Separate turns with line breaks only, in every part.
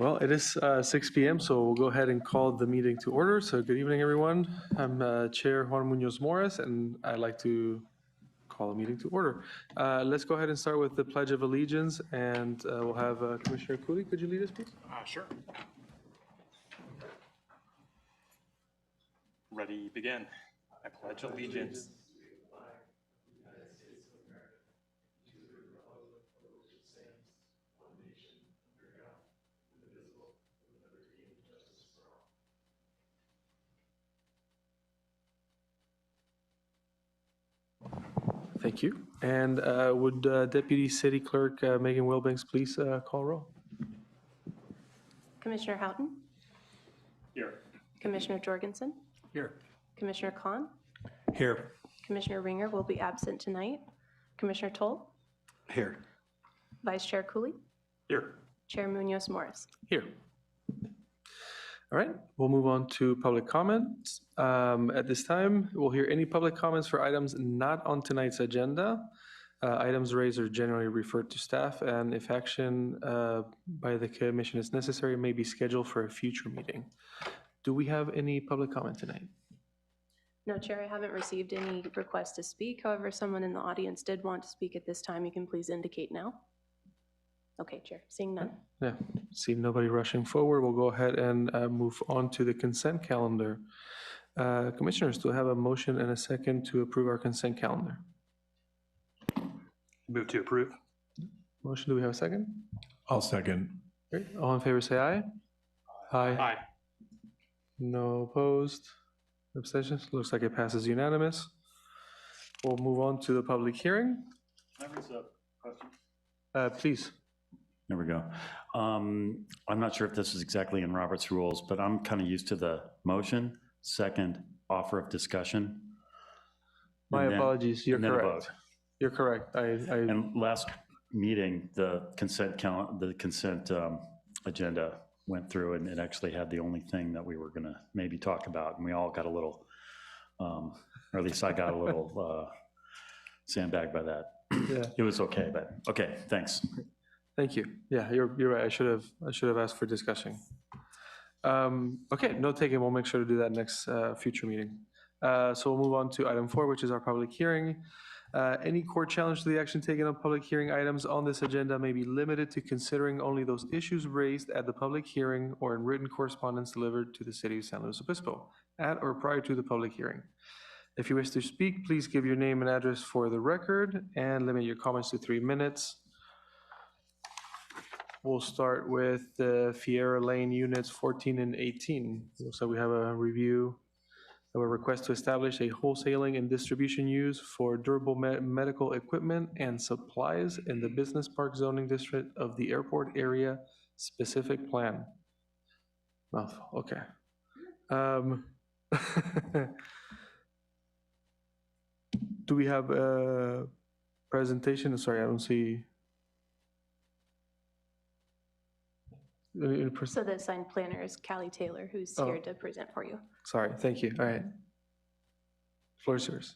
Well, it is 6 p.m., so we'll go ahead and call the meeting to order. So good evening, everyone. I'm Chair Juan Munoz Morris, and I'd like to call the meeting to order. Let's go ahead and start with the Pledge of Allegiance, and we'll have Commissioner Cooley. Could you lead us, please?
Sure. Ready, begin. I pledge allegiance.
Thank you. And would Deputy City Clerk Megan Wilbanks please call roll?
Commissioner Houghton?
Here.
Commissioner Jorgensen?
Here.
Commissioner Khan?
Here.
Commissioner Ringer will be absent tonight. Commissioner Toll?
Here.
Vice Chair Cooley?
Here.
Chair Munoz Morris?
Here. All right, we'll move on to public comments. At this time, we'll hear any public comments for items not on tonight's agenda. Items raised are generally referred to staff, and if action by the commission is necessary, may be scheduled for a future meeting. Do we have any public comment tonight?
No, Chair, I haven't received any requests to speak. However, someone in the audience did want to speak at this time. You can please indicate now. Okay, Chair, seeing none.
Yeah, see nobody rushing forward. We'll go ahead and move on to the consent calendar. Commissioners, do I have a motion and a second to approve our consent calendar?
Move to approve.
Motion, do we have a second?
I'll second.
Great, all in favor say aye. Aye.
Aye.
No opposed, abstentions? Looks like it passes unanimous. We'll move on to the public hearing.
Can I raise a question?
Please.
There we go. I'm not sure if this is exactly in Robert's rules, but I'm kind of used to the motion, second, offer of discussion.
My apologies, you're
and then a
correct.
vote.
You're correct.
And last meeting, the consent agenda went through, and it actually had the only thing that we were going to maybe talk about, and we all got a little, or at least I got a little sandbagged by that.
Yeah.
It was okay, but okay, thanks.
Thank you. Yeah, you're right. I should have asked for discussion. Okay, note taken. We'll make sure to do that next future meeting. So we'll move on to item 4, which is our public hearing. Any court challenge to the action taken on public hearing items on this agenda may be limited to considering only those issues raised at the public hearing or in written correspondence delivered to the City of San Luis Obispo at or prior to the public hearing. If you wish to speak, please give your name and address for the record and limit your comments to 3 minutes. We'll start with the Fiera Lane units 14 and 18. So we have a review of a request to establish a wholesaling and distribution use for durable medical equipment and supplies in the Business Park Zoning District of the Airport Area Specific Plan. Mouthful, okay. Do we have a presentation? Sorry, I don't see.
So the assigned planner is Callie Taylor, who's here to present for you.
Sorry, thank you. All right. Floor is yours.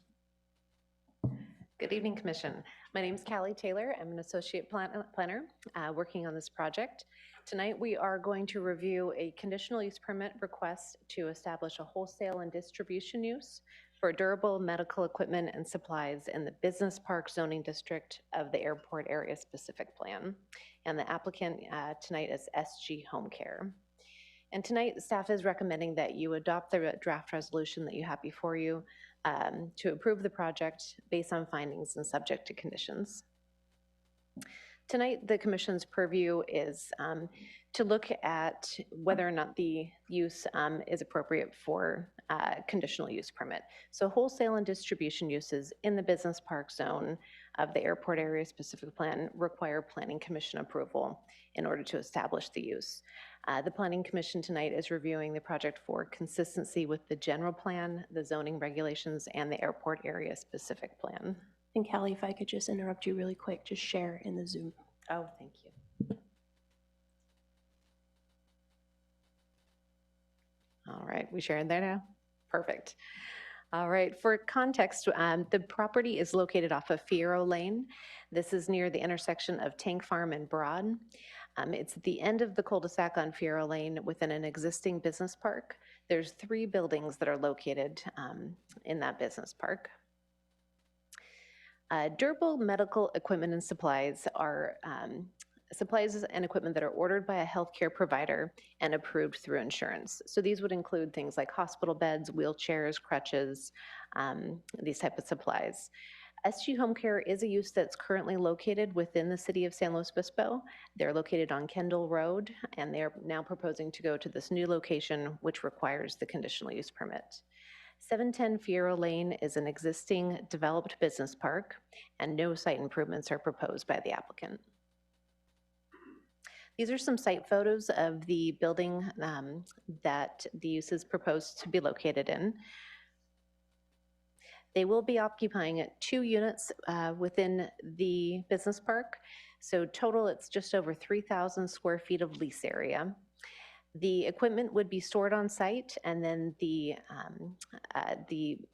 Good evening, Commission. My name is Callie Taylor. I'm an associate planner working on this project. Tonight, we are going to review a conditional use permit request to establish a wholesale and distribution use for durable medical equipment and supplies in the Business Park Zoning District of the Airport Area Specific Plan. And the applicant tonight is SG Home Care. And tonight, the staff is recommending that you adopt the draft resolution that you have before you to approve the project based on findings and subject to conditions. Tonight, the Commission's purview is to look at whether or not the use is appropriate for conditional use permit. So wholesale and distribution uses in the business park zone of the Airport Area Specific Plan require Planning Commission approval in order to establish the use. The Planning Commission tonight is reviewing the project for consistency with the general plan, the zoning regulations, and the Airport Area Specific Plan.
And Callie, if I could just interrupt you really quick, just share in the Zoom.
Oh, thank you. All right, we sharing there now? Perfect. All right, for context, the property is located off of Fierro Lane. This is near the intersection of Tank Farm and Broad. It's at the end of the cul-de-sac on Fierro Lane within an existing business park. There's 3 buildings that are located in that business park. Durable medical equipment and supplies are supplies and equipment that are ordered by a healthcare provider and approved through insurance. So these would include things like hospital beds, wheelchairs, crutches, these type of supplies. SG Home Care is a use that's currently located within the city of San Luis Obispo. They're located on Kendall Road, and they're now proposing to go to this new location, which requires the conditional use permit. 710 Fierro Lane is an existing developed business park, and no site improvements are proposed by the applicant. These are some site photos of the building that the use is proposed to be located in. They will be occupying 2 units within the business park. So total, it's just over 3,000 square feet of lease area. The equipment would be stored on site, and then the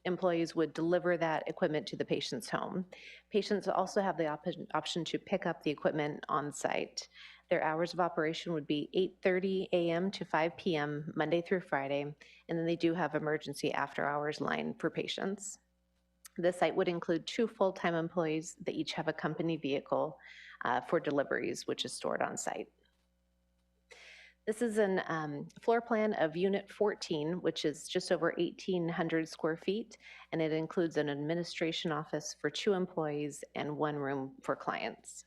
employees would deliver that equipment to the patient's home. Patients also have the option to pick up the equipment on site. Their hours of operation would be 8:30 a.m. to 5 p.m. Monday through Friday, and then they do have emergency after-hours line for patients. The site would include 2 full-time employees that each have a company vehicle for deliveries, which is stored on site. This is an floor plan of Unit 14, which is just over 1,800 square feet, and it includes an administration office for 2 employees and 1 room for clients.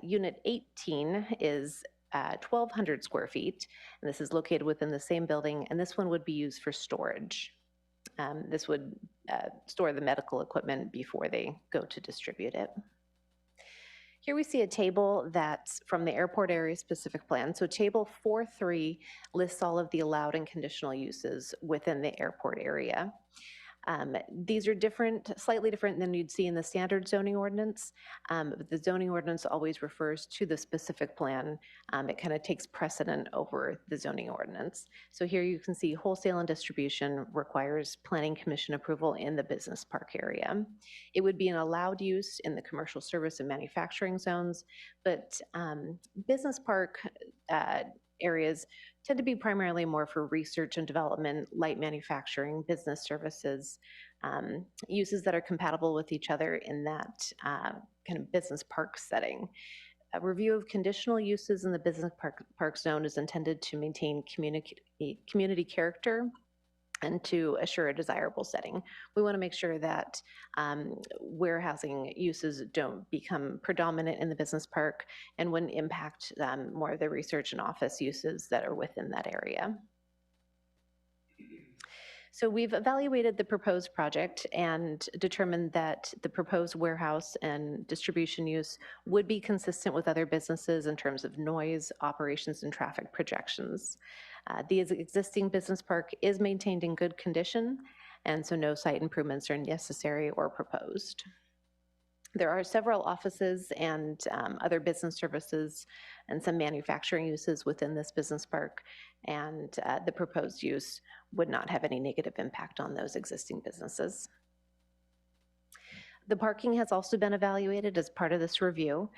Unit 18 is 1,200 square feet, and this is located within the same building, and this one would be used for storage. This would store the medical equipment before they go to distribute it. Here we see a table that's from the airport area specific plan. So table 4.3 lists all of the allowed and conditional uses within the airport area. These are different, slightly different than you'd see in the standard zoning ordinance. The zoning ordinance always refers to the specific plan. It kind of takes precedent over the zoning ordinance. So here you can see wholesale and distribution requires planning commission approval in the business park area. It would be an allowed use in the commercial service and manufacturing zones, but business park areas tend to be primarily more for research and development, light manufacturing, business services, uses that are compatible with each other in that kind of business park setting. A review of conditional uses in the business park zone is intended to maintain community character and to assure a desirable setting. We want to make sure that warehousing uses don't become predominant in the business park and wouldn't impact more of the research and office uses that are within that area. So we've evaluated the proposed project and determined that the proposed warehouse and distribution use would be consistent with other businesses in terms of noise, operations, and traffic projections. The existing business park is maintained in good condition, and so no site improvements are necessary or proposed. There are several offices and other business services and some manufacturing uses within this business park, and the proposed use would not have any negative impact on those existing businesses. The parking has also been evaluated as part of this review.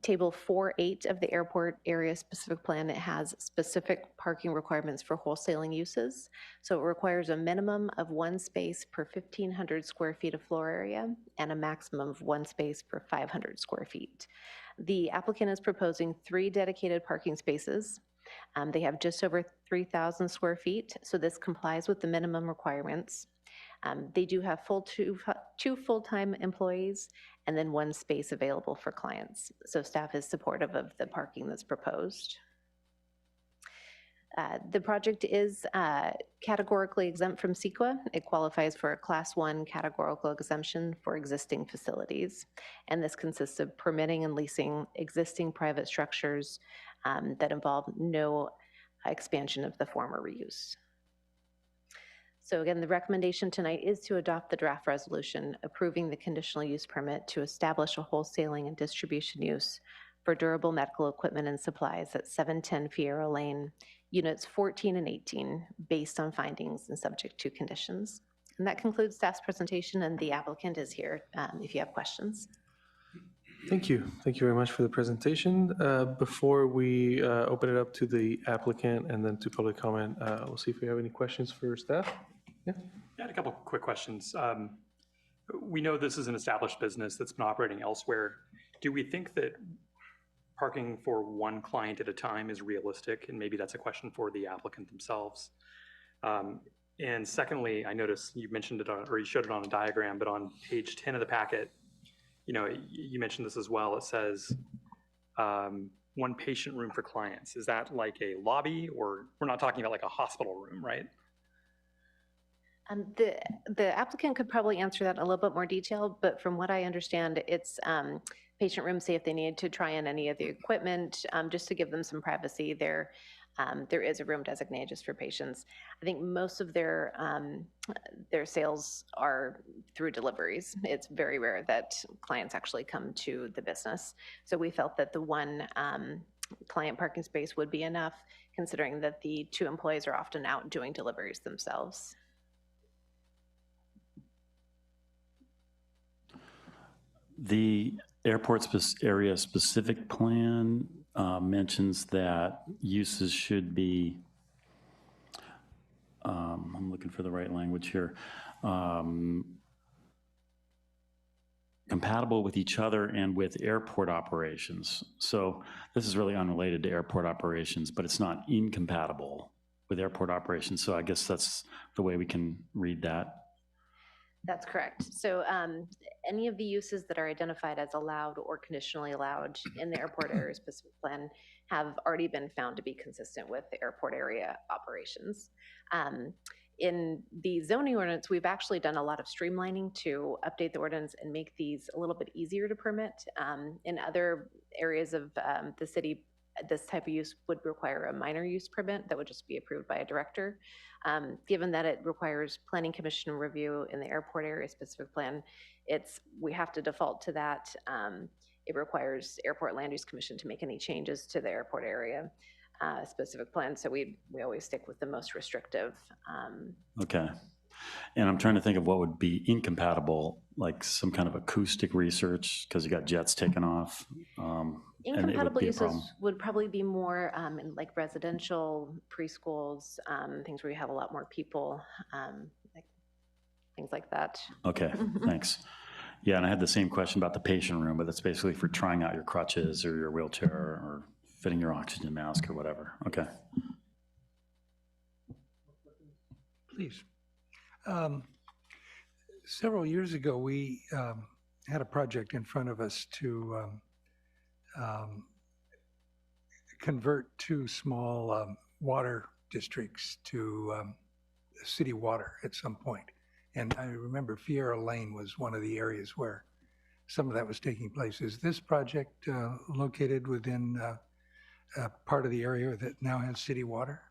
Table 4.8 of the airport area specific plan, it has specific parking requirements for wholesaling uses. So it requires a minimum of 1 space per 1,500 square feet of floor area and a maximum of 1 space per 500 square feet. The applicant is proposing 3 dedicated parking spaces. They have just over 3,000 square feet, so this complies with the minimum requirements. They do have two full-time employees and then 1 space available for clients. So staff is supportive of the parking that's proposed. The project is categorically exempt from CEQA. It qualifies for a Class 1 categorical exemption for existing facilities. And this consists of permitting and leasing existing private structures that involve no expansion of the former reuse. So again, the recommendation tonight is to adopt the draft resolution approving the conditional use permit to establish a wholesaling and distribution use for durable medical equipment and supplies at 710 Fierro Lane units 14 and 18 based on findings and subject to conditions. And that concludes staff's presentation, and the applicant is here if you have questions.
Thank you. Thank you very much for the presentation. Before we open it up to the applicant and then to public comment, we'll see if we have any questions for staff. Yeah.
I had a couple quick questions. We know this is an established business that's been operating elsewhere. Do we think that parking for one client at a time is realistic? And maybe that's a question for the applicant themselves. And secondly, I noticed you mentioned it on, or you showed it on a diagram, but on page 10 of the packet, you mentioned this as well. It says one patient room for clients. Is that like a lobby, or we're not talking about like a hospital room, right?
The applicant could probably answer that in a little bit more detail, but from what I understand, it's patient room, say if they need to try in any of the equipment, just to give them some privacy there. There is a room designated just for patients. I think most of their sales are through deliveries. It's very rare that clients actually come to the business. So we felt that the one client parking space would be enough, considering that the 2 employees are often out doing deliveries themselves.
The airport area specific plan mentions that uses should be, I'm looking for the right language here, compatible with each other and with airport operations. So this is really unrelated to airport operations, but it's not incompatible with airport operations. So I guess that's the way we can read that.
That's correct. So any of the uses that are identified as allowed or conditionally allowed in the airport area specific plan have already been found to be consistent with the airport area operations. In the zoning ordinance, we've actually done a lot of streamlining to update the ordinance and make these a little bit easier to permit. In other areas of the city, this type of use would require a minor use permit that would just be approved by a director. Given that it requires planning commission review in the airport area specific plan, we have to default to that. It requires airport land use commission to make any changes to the airport area specific plan. So we always stick with the most restrictive.
Okay. And I'm trying to think of what would be incompatible, like some kind of acoustic research, because you got jets taking off.
Incompatible uses would probably be more in like residential preschools, things where you have a lot more people, like things like that.
Okay, thanks. Yeah, and I had the same question about the patient room, but that's basically for trying out your crutches or your wheelchair or fitting your oxygen mask or whatever. Okay.
Please. Several years ago, we had a project in front of us to convert 2 small water districts to city water at some point. And I remember Fiera Lane was one of the areas where some of that was taking place. Is this project located within part of the area that now has city water?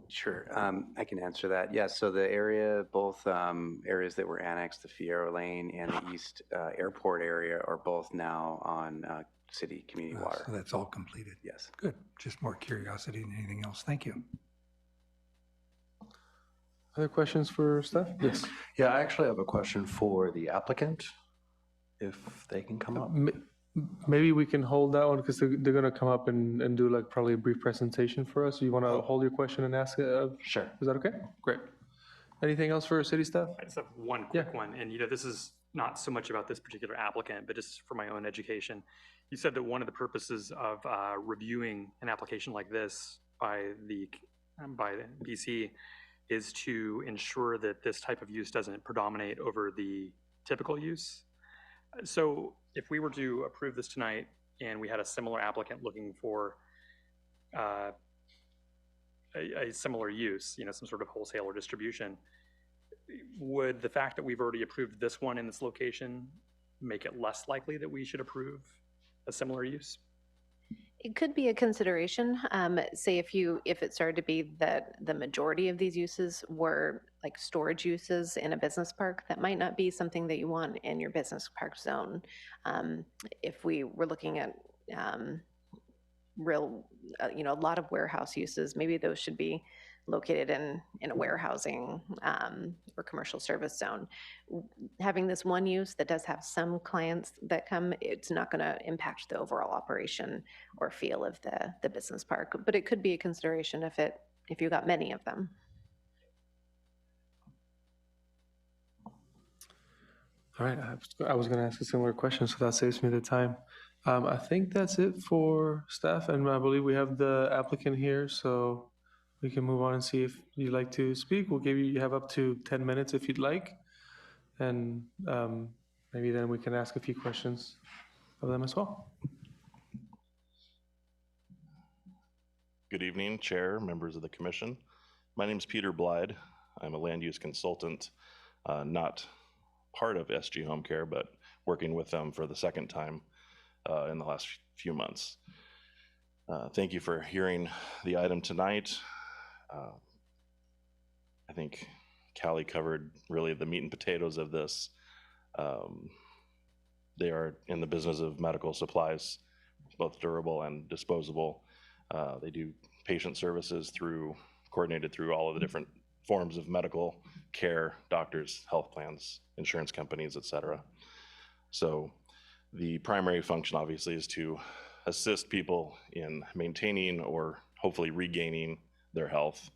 Sure, I can answer that. Yes, so the area, both areas that were annexed, the Fierro Lane and the East Airport area, are both now on city community water.
So that's all completed?
Yes.
Good, just more curiosity than anything else. Thank you.
Other questions for staff? Yes.
Yeah, I actually have a question for the applicant, if they can come up.
Maybe we can hold that one because they're going to come up and do like probably a brief presentation for us. You want to hold your question and ask it?
Sure.
Is that okay? Great. Anything else for city staff?
I just have one quick one. And this is not so much about this particular applicant, but just for my own education. You said that one of the purposes of reviewing an application like this by the BC is to ensure that this type of use doesn't predominate over the typical use. So if we were to approve this tonight and we had a similar applicant looking for a similar use, some sort of wholesale or distribution, would the fact that we've already approved this one in this location make it less likely that we should approve a similar use?
It could be a consideration. Say if it started to be that the majority of these uses were like storage uses in a business park, that might not be something that you want in your business park zone. If we were looking at real, a lot of warehouse uses, maybe those should be located in a warehousing or commercial service zone. Having this one use that does have some clients that come, it's not going to impact the overall operation or feel of the business park, but it could be a consideration if you got many of them.
All right, I was going to ask a similar question, so that saves me the time. I think that's it for staff, and I believe we have the applicant here, so we can move on and see if you'd like to speak. We'll give you have up to 10 minutes if you'd like, and maybe then we can ask a few questions of them as well.
Good evening, Chair, members of the Commission. My name is Peter Blyde. I'm a land use consultant, not part of SG Home Care, but working with them for the second time in the last few months. Thank you for hearing the item tonight. I think Callie covered really the meat and potatoes of this. They are in the business of medical supplies, both durable and disposable. They do patient services coordinated through all of the different forms of medical care, doctors, health plans, insurance companies, et cetera. So the primary function obviously is to assist people in maintaining or hopefully regaining their health.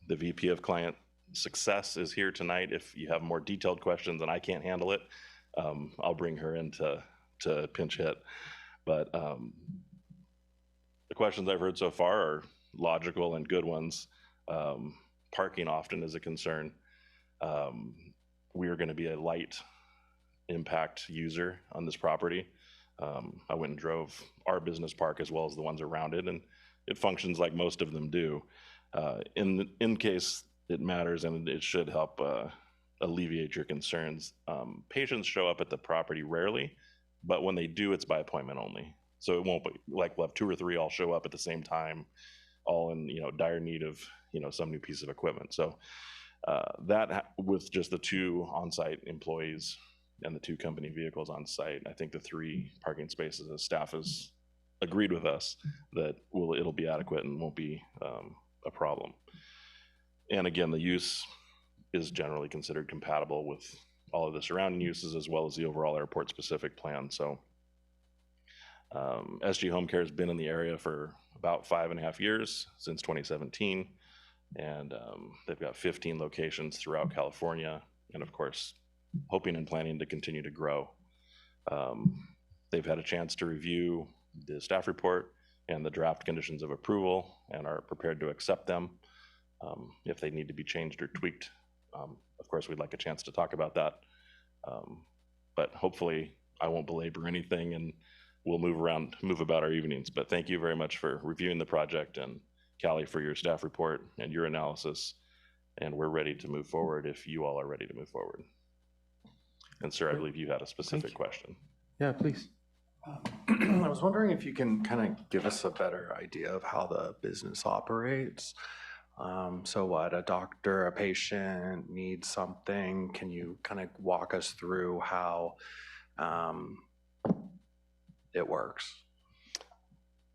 The VP of Client Success is here tonight. If you have more detailed questions and I can't handle it, I'll bring her in to pinch hit. But the questions I've heard so far are logical and good ones. Parking often is a concern. We are going to be a light impact user on this property. I went and drove our business park as well as the ones around it, and it functions like most of them do. In case it matters, and it should help alleviate your concerns, patients show up at the property rarely, but when they do, it's by appointment only. So it won't be like we'll have 2 or 3 all show up at the same time, all in dire need of some new piece of equipment. So that with just the 2 on-site employees and the 2 company vehicles on site, I think the 3 parking spaces, the staff has agreed with us that it'll be adequate and won't be a problem. And again, the use is generally considered compatible with all of the surrounding uses as well as the overall airport specific plan. So SG Home Care has been in the area for about 5.5 years, since 2017. And they've got 15 locations throughout California, and of course, hoping and planning to continue to grow. They've had a chance to review the staff report and the draft conditions of approval and are prepared to accept them. If they need to be changed or tweaked, of course, we'd like a chance to talk about that. But hopefully I won't belabor anything and we'll move about our evenings. But thank you very much for reviewing the project, and Callie for your staff report and your analysis. And we're ready to move forward if you all are ready to move forward. And sir, I believe you had a specific question.
Yeah, please.
I was wondering if you can kind of give us a better idea of how the business operates. So what, a doctor, a patient needs something, can you kind of walk us through how it works?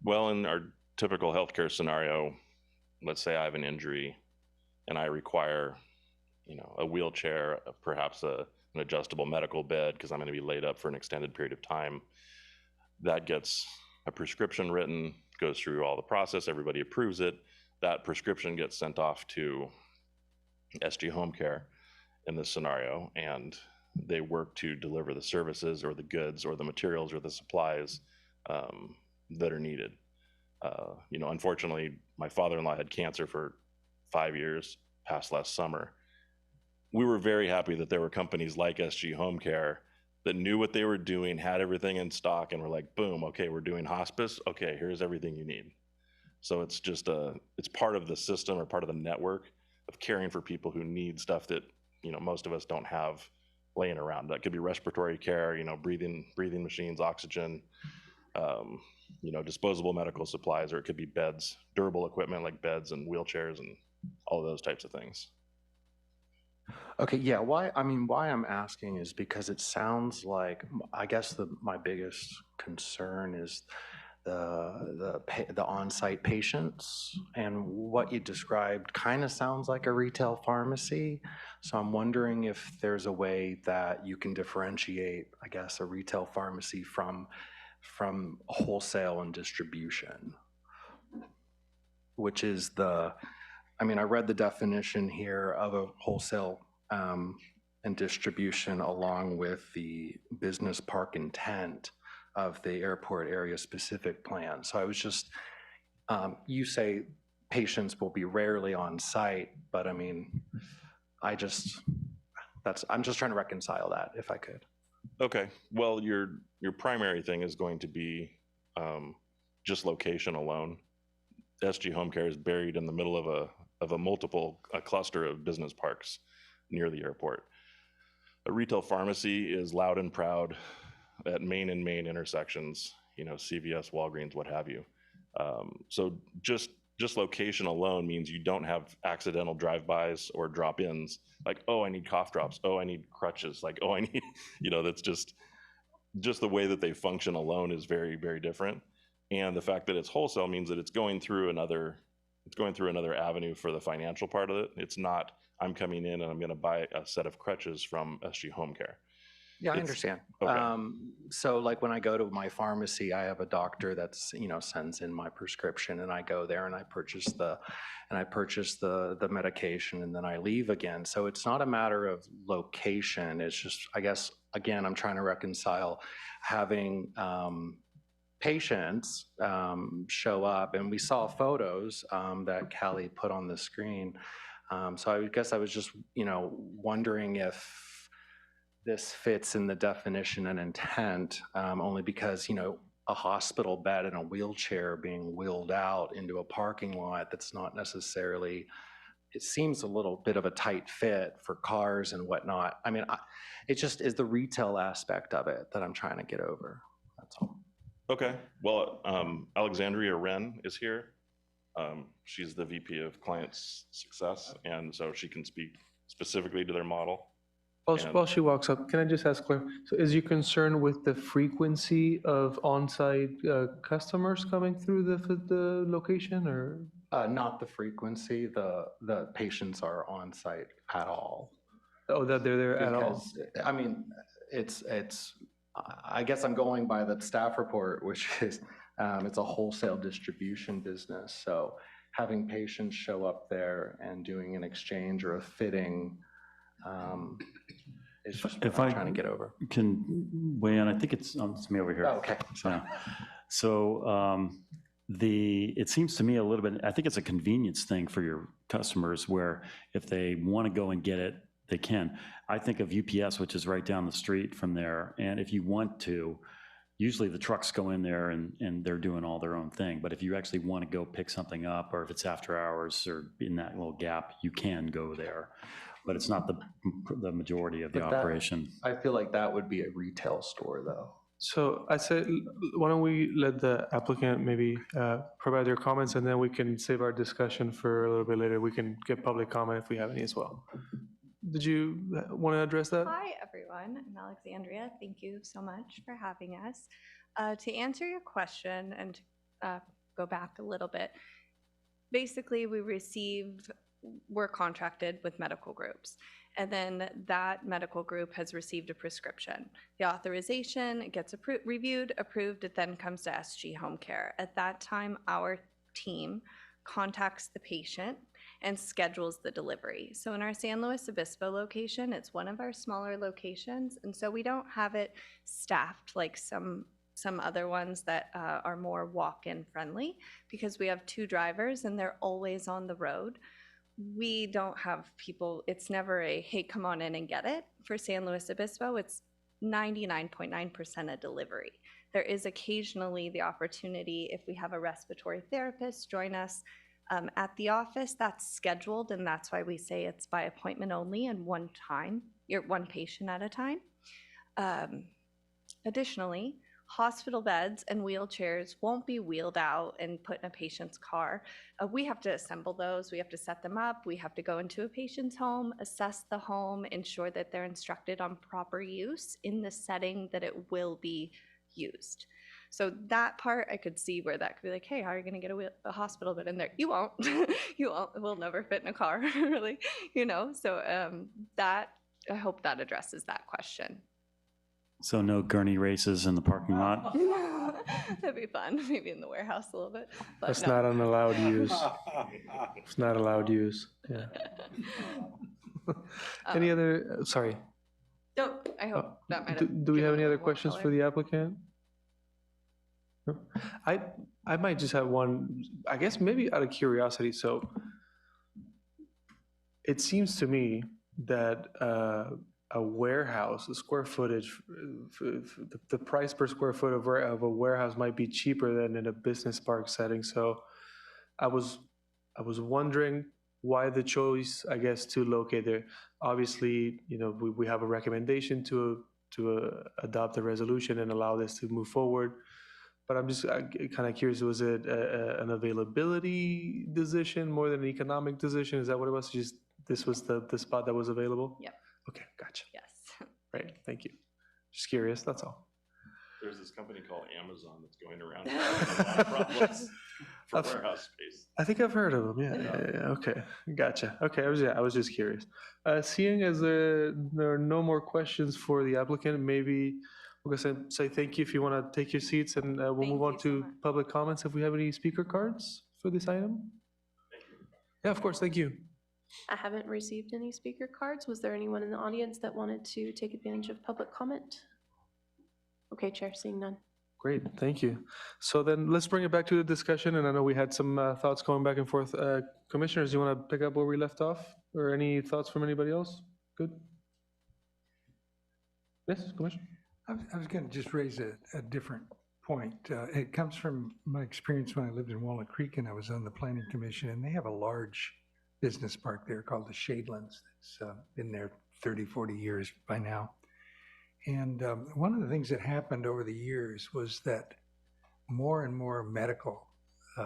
Well, in our typical healthcare scenario, let's say I have an injury and I require, a wheelchair, perhaps an adjustable medical bed because I'm going to be laid up for an extended period of time. That gets a prescription written, goes through all the process, everybody approves it. That prescription gets sent off to SG Home Care in this scenario, and they work to deliver the services or the goods or the materials or the supplies that are needed. Unfortunately, my father-in-law had cancer for 5 years, passed last summer. We were very happy that there were companies like SG Home Care that knew what they were doing, had everything in stock, and were like, boom, okay, we're doing hospice. Okay, here's everything you need. So it's just it's part of the system or part of the network of caring for people who need stuff that, most of us don't have laying around. That could be respiratory care, breathing machines, oxygen, disposable medical supplies, or it could be beds, durable equipment like beds and wheelchairs and all of those types of things.
Okay, yeah, why I'm asking is because it sounds like, I guess my biggest concern is the on-site patients, and what you described kind of sounds like a retail pharmacy. So I'm wondering if there's a way that you can differentiate, I guess, a retail pharmacy from wholesale and distribution, which is I read the definition here of a wholesale and distribution along with the business park intent of the airport area specific plan. So I was just, you say patients will be rarely on site, but I'm just trying to reconcile that if I could.
Okay, well, your primary thing is going to be just location alone. SG Home Care is buried in the middle of a cluster of business parks near the airport. A retail pharmacy is loud and proud at main and main intersections, CVS, Walgreens, what have you. So just location alone means you don't have accidental drive-bys or drop-ins like, oh, I need cough drops. Oh, I need crutches. Like, oh, I need, that's just the way that they function alone is very, very different. And the fact that it's wholesale means that it's going through another avenue for the financial part of it. It's not, I'm coming in and I'm going to buy a set of crutches from SG Home Care.
Yeah, I understand.
Okay.
So like when I go to my pharmacy, I have a doctor that's, sends in my prescription, and I go there and I purchase the medication, and then I leave again. So it's not a matter of location. It's just, I guess, again, I'm trying to reconcile having patients show up, and we saw photos that Callie put on the screen. So I guess I was just, wondering if this fits in the definition and intent, only because, a hospital bed and a wheelchair being wheeled out into a parking lot, that's not necessarily, it seems a little bit of a tight fit for cars and whatnot. It just is the retail aspect of it that I'm trying to get over. That's all.
Okay. Well, Alexandria Wren is here. She's the VP of Client Success, and so she can speak specifically to their model.
While she walks up, can I just ask Claire, so is you concerned with the frequency of on-site customers coming through the location, or?
Not the frequency, the patients are on site at all.
Oh, that they're there at all?
Because, I guess I'm going by the staff report, which is, it's a wholesale distribution business. So having patients show up there and doing an exchange or a fitting, is just what I'm trying to get over.
Can weigh in, I think it's me over here.
Oh, okay.
Yeah. So it seems to me a little bit, I think it's a convenience thing for your customers where if they want to go and get it, they can. I think of UPS, which is right down the street from there. And if you want to, usually the trucks go in there and they're doing all their own thing. But if you actually want to go pick something up, or if it's after hours or in that little gap, you can go there. But it's not the majority of the operation.
I feel like that would be a retail store, though.
So I said, why don't we let the applicant maybe provide their comments, and then we can save our discussion for a little bit later. We can get public comment if we have any as well. Did you want to address that?
Hi, everyone. I'm Alexandria. Thank you so much for having us. To answer your question and go back a little bit, basically we're contracted with medical groups, and then that medical group has received a prescription. The authorization gets reviewed, approved, it then comes to SG Home Care. At that time, our team contacts the patient and schedules the delivery. So in our San Luis Obispo location, it's one of our smaller locations, and so we don't have it staffed like some other ones that are more walk-in friendly, because we have 2 drivers and they're always on the road. We don't have people, it's never a, hey, come on in and get it. For San Luis Obispo, it's 99.9% a delivery. There is occasionally the opportunity, if we have a respiratory therapist join us at the office, that's scheduled, and that's why we say it's by appointment only and one time, you're one patient at a time. Additionally, hospital beds and wheelchairs won't be wheeled out and put in a patient's car. We have to assemble those, we have to set them up, we have to go into a patient's home, assess the home, ensure that they're instructed on proper use in the setting that it will be used. So that part, I could see where that could be like, hey, how are you going to get a hospital bed in there? You won't. You won't. It will never fit in a car, really. So that, I hope that addresses that question.
So no gurney races in the parking lot?
That'd be fun. Maybe in the warehouse a little bit. But
That's
no.
not an allowed use. It's not allowed use, yeah. Any other, sorry.
No, I hope that might have
Do we have
given
any
a
other
little more
questions for
color.
the applicant? No? I might just have one, I guess maybe out of curiosity. So it seems to me that a warehouse, the square footage, the price per square foot of a warehouse might be cheaper than in a business park setting. So I was wondering why the choice, I guess, to locate there. Obviously, we have a recommendation to adopt a resolution and allow this to move forward. But I'm just kind of curious, was it an availability decision more than an economic decision? Is that what it was? Just this was the spot that was available?
Yep.
Okay, gotcha.
Yes.
Right, thank you. Just curious, that's all.
There's this company called Amazon that's going around solving a lot of problems for warehouse space.
I think I've heard of them, yeah. Okay, gotcha. Okay, I was just curious. Seeing as there are no more questions for the applicant, maybe we're gonna say thank you if you want to take your seats, and we'll
Thank
move on
you so
to
much.
public comments if we have any speaker cards for this item. Yeah, of course, thank you.
I haven't received any speaker cards. Was there anyone in the audience that wanted to take advantage of public comment? Okay, Chair, seeing none.
Great, thank you. So then let's bring it back to the discussion, and I know we had some thoughts going back and forth. Commissioners, you want to pick up where we left off, or any thoughts from anybody else? Good? Yes, Commissioner?
I was going to just raise a different point. It comes from my experience when I lived in Walnut Creek and I was on the Planning Commission, and they have a large business park there called the Shadelands that's been there 30, 40 years by now. And one of the things that happened over the years was that more and more medical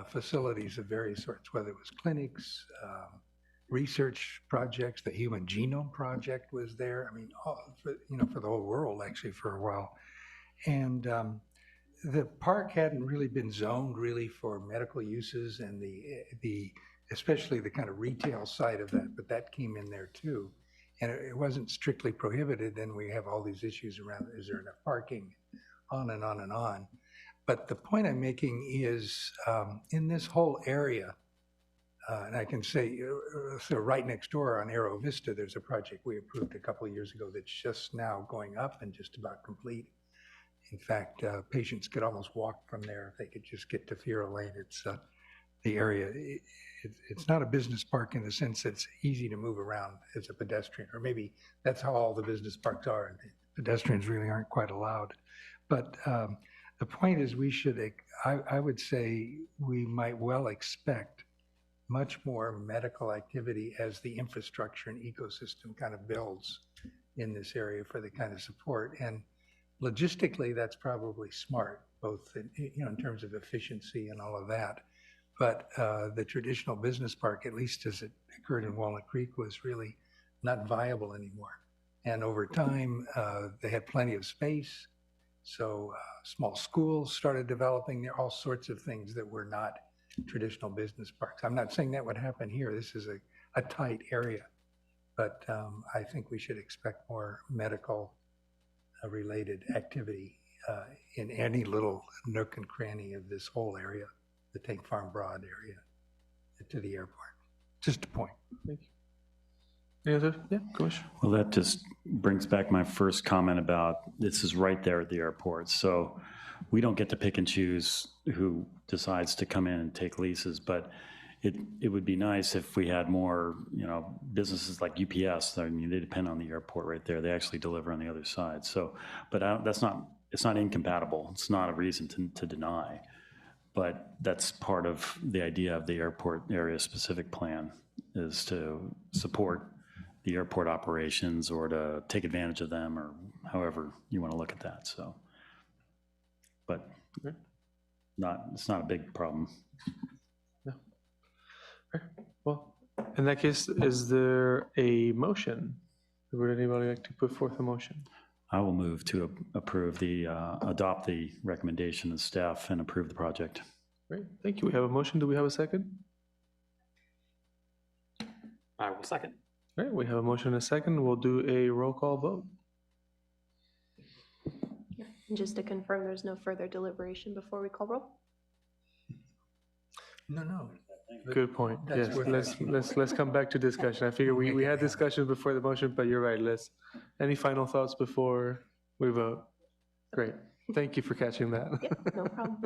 facilities of various sorts, whether it was clinics, research projects, the Human Genome Project was there. I mean, for the whole world actually for a while. And the park hadn't really been zoned really for medical uses, and especially the kind of retail side of that, but that came in there too. And it wasn't strictly prohibited. Then we have all these issues around, is there enough parking, on and on and on. But the point I'm making is in this whole area, and I can say, so right next door on Arrow Vista, there's a project we approved a couple of years ago that's just now going up and just about complete. In fact, patients could almost walk from there if they could just get to Fiera Lane. It's the area. It's not a business park in the sense that it's easy to move around as a pedestrian, or maybe that's how all the business parks are. And pedestrians really aren't quite allowed. But the point is, I would say we might well expect much more medical activity as the infrastructure and ecosystem kind of builds in this area for the kind of support. And logistically, that's probably smart, both in terms of efficiency and all of that. But the traditional business park, at least as it occurred in Walnut Creek, was really not viable anymore. And over time, they had plenty of space. So small schools started developing there, all sorts of things that were not traditional business parks. I'm not saying that would happen here. This is a tight area. But I think we should expect more medical related activity in any little nook and cranny of this whole area, the Tank Farm Broad area to the airport. Just a point.
Thank you. Any other? Yeah, Commissioner.
Well, that just brings back my first comment about this is right there at the airport. So we don't get to pick and choose who decides to come in and take leases, but it would be nice if we had more, businesses like UPS. I mean, they depend on the airport right there. They actually deliver on the other side. So, but it's not incompatible. It's not a reason to deny, but that's part of the idea of the airport area specific plan, is to support the airport operations or to take advantage of them, or however you want to look at that. So but
Okay.
it's not a big problem.
Well, in that case, is there a motion? Would anybody like to put forth a motion?
I will move to approve adopt the recommendation of staff and approve the project.
Great, thank you. We have a motion. Do we have a second?
I will second.
All right, we have a motion and a second. We'll do a roll call vote.
And just to confirm, there's no further deliberation before we call roll?
No.
Good point.
That's
Yes,
what-
let's come back to discussion. I figure we had discussion before the motion, but you're right. Any final thoughts before we vote? Great. Thank you for catching that.
Yeah, no problem.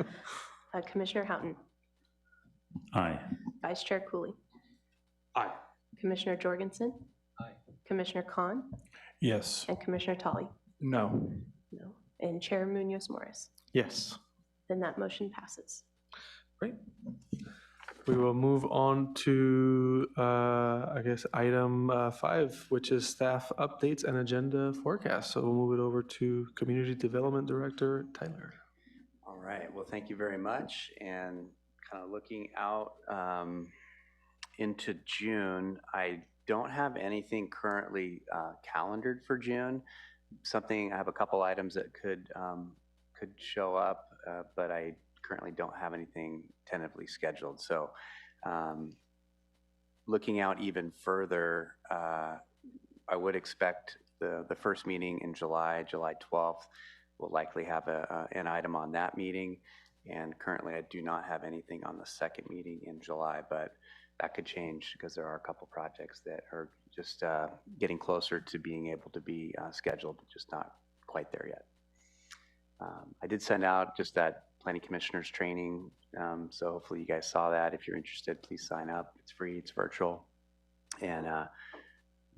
Commissioner Houghton,
Aye.
Vice Chair Cooley,
Aye.
Commissioner Jorgensen.
Aye.
Commissioner Khan,
Yes.
and Commissioner Tully.
No.
No. And Chair Munoz Morris.
Yes.
Then that motion passes.
Great. We will move on to, I guess, item 5, which is staff updates and agenda forecast. So we'll move it over to Community Development Director Tyler.
All right, well, thank you very much. And kind of looking out into June, I don't have anything currently calendared for June. I have a couple items that could show up, but I currently don't have anything tentatively scheduled. So looking out even further, I would expect the first meeting in July 12th, will likely have an item on that meeting. And currently I do not have anything on the second meeting in July, but that could change because there are a couple projects that are just getting closer to being able to be scheduled, just not quite there yet. I did send out just that planning commissioners training, so hopefully you guys saw that. If you're interested, please sign up. It's free, it's virtual, and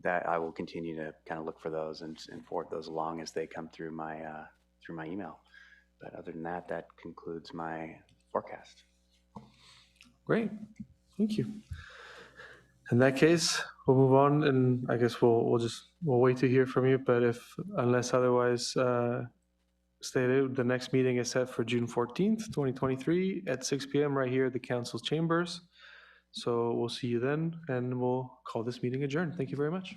that I will continue to kind of look for those and forward those along as they come through my email. But other than that, that concludes my forecast.
Great, thank you. In that case, we'll move on, and I guess we'll wait to hear from you. But unless otherwise stated, the next meeting is set for June 14th, 2023 at 6 p.m. right here at the council's chambers. So we'll see you then, and we'll call this meeting adjourned. Thank you very much.